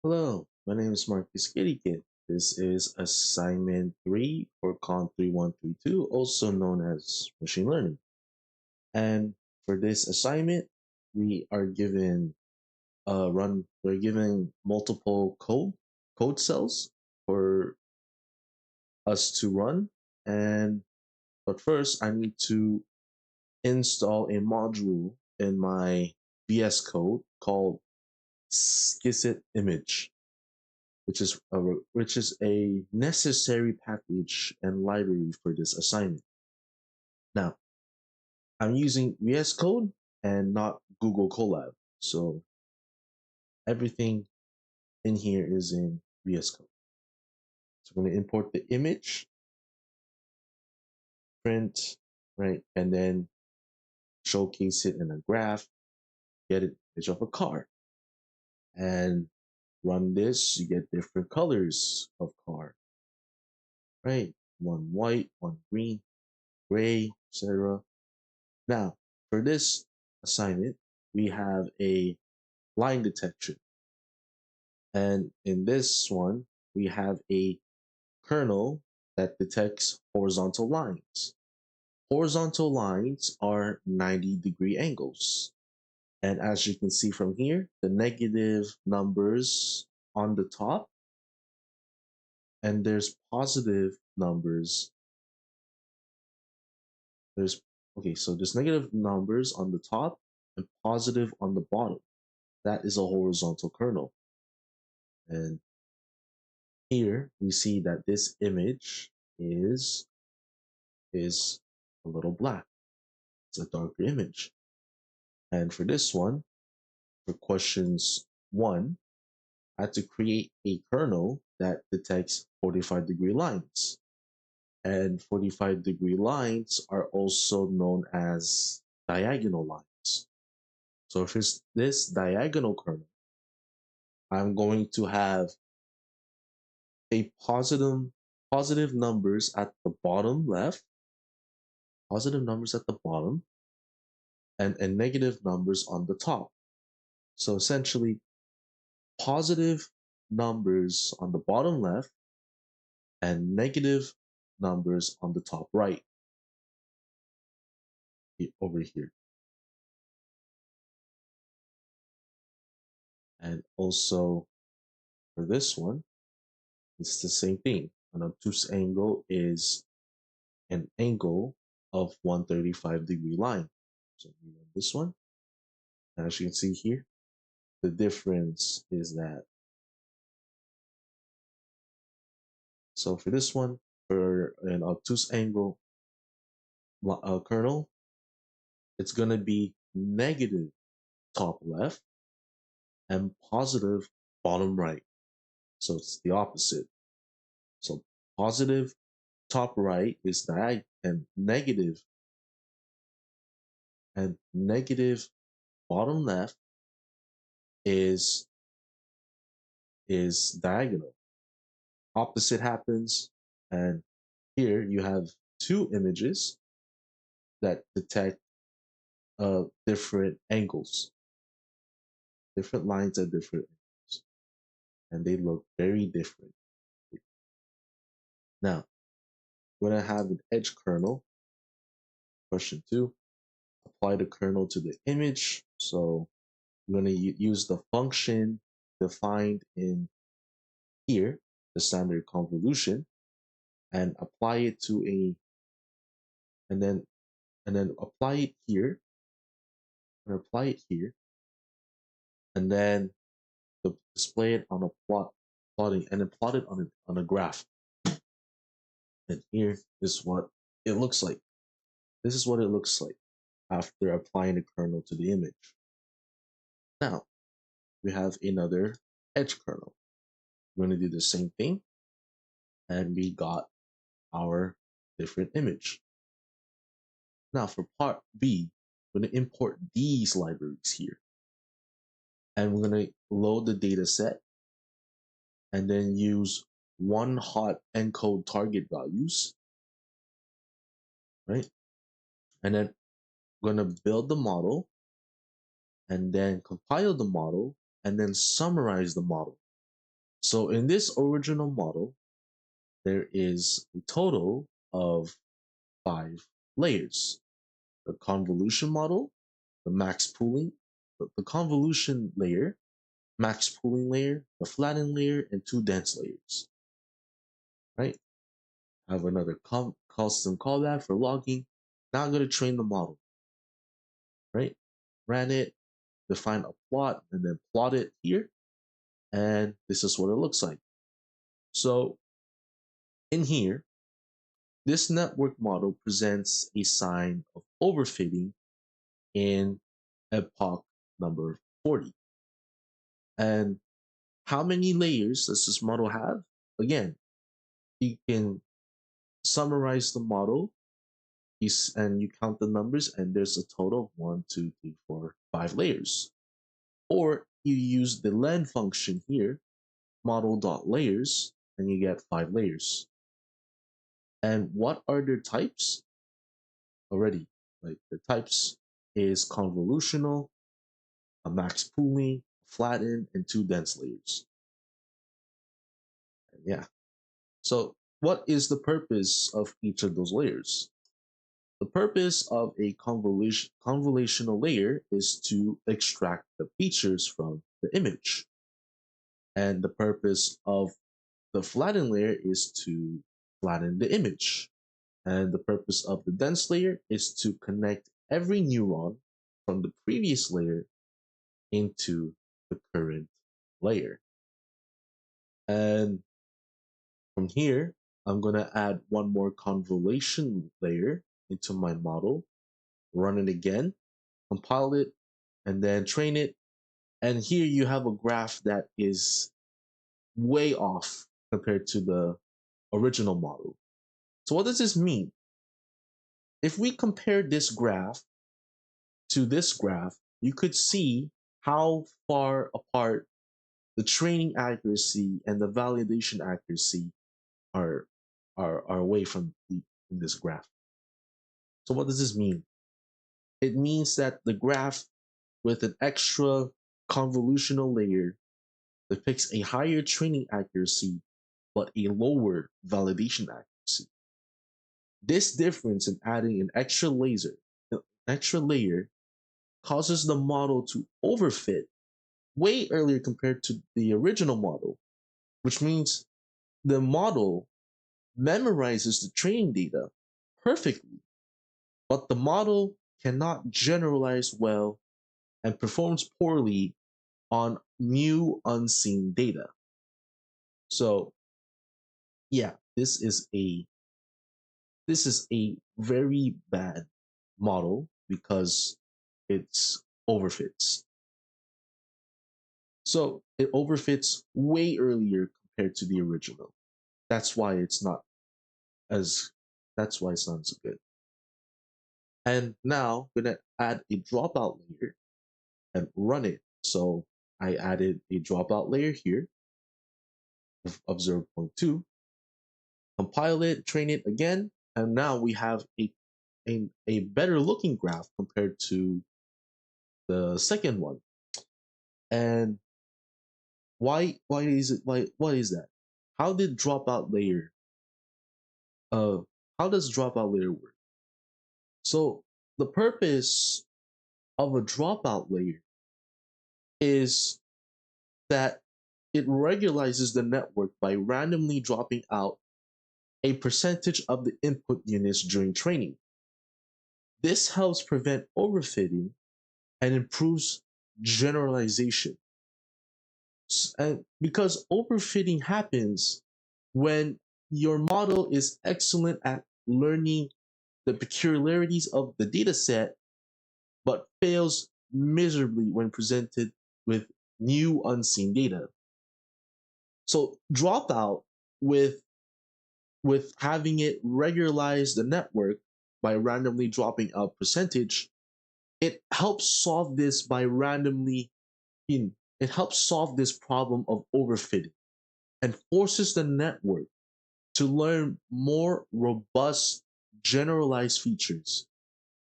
Hello, my name is Marcus Kitty Kid. This is assignment 3 for Con 3132, also known as machine learning. And for this assignment, we are given we're given multiple code cells for us to run. And but first I need to install a module in my VS Code called Skissit image, which is a necessary package and library for this assignment. Now, I'm using VS Code and not Google Colab, so everything in here is in VS Code. So I'm going to import the image, print, right, and then showcase it in a graph, get an image of a car, and run this. You get different colors of car, right? One white, one green, gray, etc. Now, for this assignment, we have a line detection. And in this one, we have a kernel that detects horizontal lines. Horizontal lines are 90-degree angles. And as you can see from here, the negative numbers on the top, and there's positive numbers. So there's negative numbers on the top and positive on the bottom. That is a horizontal kernel. And here we see that this image is is a little black. It's a darker image. And for this one, for questions 1, I had to create a kernel that detects 45-degree lines. And 45-degree lines are also known as diagonal lines. So for this diagonal kernel, I'm going to have a positive numbers at the bottom left, positive numbers at the bottom, and negative numbers on the top. So essentially, positive numbers on the bottom left and negative numbers on the top right over here. And also for this one, it's the same thing. An obtuse angle is an angle of 135-degree line. So we run this one. And as you can see here, the difference is that. So for this one, for an obtuse angle kernel, it's going to be negative top left and positive bottom right. So it's the opposite. So positive top right is diagonal, and negative bottom left is diagonal. Opposite happens, and here you have two images that detect different angles, different lines at different angles, and they look very different. Now, when I have an edge kernel, question 2, apply the kernel to the image. So I'm going to use the function defined in here, the standard convolution, and apply it to and then apply it here, and apply it here, and then display it on a plotting, and then plot it on a graph. And here is what it looks like. This is what it looks like after applying the kernel to the image. Now, we have another edge kernel. We're going to do the same thing, and we got our different image. Now, for part B, we're going to import these libraries here, and we're going to load the data set and then use one hot encode target values, right? And then we're going to build the model and then compile the model and then summarize the model. So in this original model, there is a total of 5 layers. The convolution model, the max pooling, the convolution layer, max pooling layer, the flattened layer, and 2 dense layers, right? I have another custom callback for logging. Now I'm going to train the model, right? Ran it, define a plot, and then plot it here. And this is what it looks like. So in here, this network model presents a sign of overfitting in epoch number 40. And how many layers does this model have? Again, you can summarize the model and you count the numbers, and there's a total of 1, 2, 3, 4, 5 layers. Or you use the len function here, model.layers, and you get 5 layers. And what are their types? Already, like the types is convolutional, a max pooling, flattened, and 2 dense layers. And yeah. So what is the purpose of each of those layers? The purpose of a convolutional layer is to extract the features from the image. And the purpose of the flattened layer is to flatten the image. And the purpose of the dense layer is to connect every neuron from the previous layer into the current layer. And from here, I'm going to add one more convolution layer into my model, run it again, compile it, and then train it. And here you have a graph that is way off compared to the original model. So what does this mean? If we compare this graph to this graph, you could see how far apart the training accuracy and the validation accuracy are away from in this graph. So what does this mean? It means that the graph with an extra convolutional layer depicts a higher training accuracy but a lower validation accuracy. This difference in adding an extra layer causes the model to overfit way earlier compared to the original model, which means the model memorizes the training data perfectly, but the model cannot generalize well and performs poorly on new unseen data. So yeah, this is a very bad model because it's overfits. So it overfits way earlier compared to the original. That's why it's not as that's why it's not so good. And now I'm gonna add a dropout layer and run it. So I added a dropout layer here of 0.2, compile it, train it again, and now we have a better looking graph compared to the second one. And why is it what is that? How did dropout layer uh how does dropout layer work? So the purpose of a dropout layer is that it regularizes the network by randomly dropping out a percentage of the input units during training. This helps prevent overfitting and improves generalization. And because overfitting happens when your model is excellent at learning the peculiarities of the data set, but fails miserably when presented with new unseen data. So dropout with having it regularize the network by randomly dropping out percentage, it helps solve this by randomly it helps solve this problem of overfitting and forces the network to learn more robust generalized features.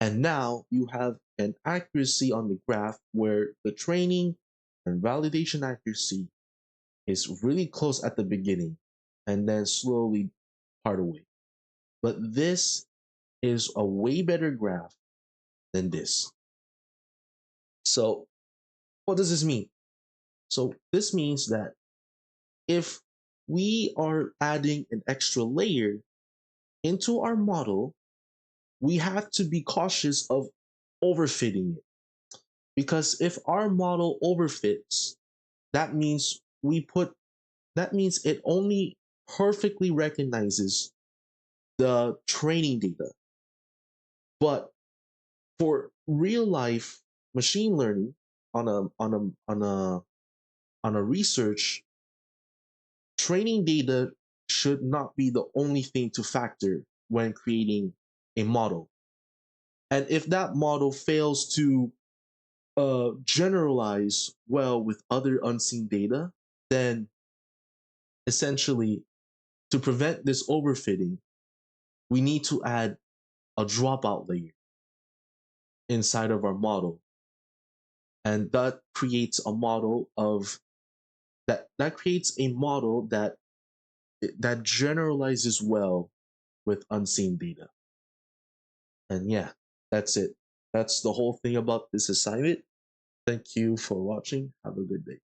And now you have an accuracy on the graph where the training and validation accuracy is really close at the beginning and then slowly part away. But this is a way better graph than this. So, what does this mean? So, this means that if we are adding an extra layer into our model, we have to be cautious of overfitting it. Because if our model overfits, that means it only perfectly recognizes the training data. But for real life machine learning on a research, training data should not be the only thing to factor when creating a model. And if that model fails to generalize well with other unseen data, then essentially to prevent this overfitting, we need to add a dropout layer inside of our model. And that creates a model of that creates a model that generalizes well with unseen data. And yeah, that's it. That's the whole thing about this assignment. Thank you for watching. Have a good day.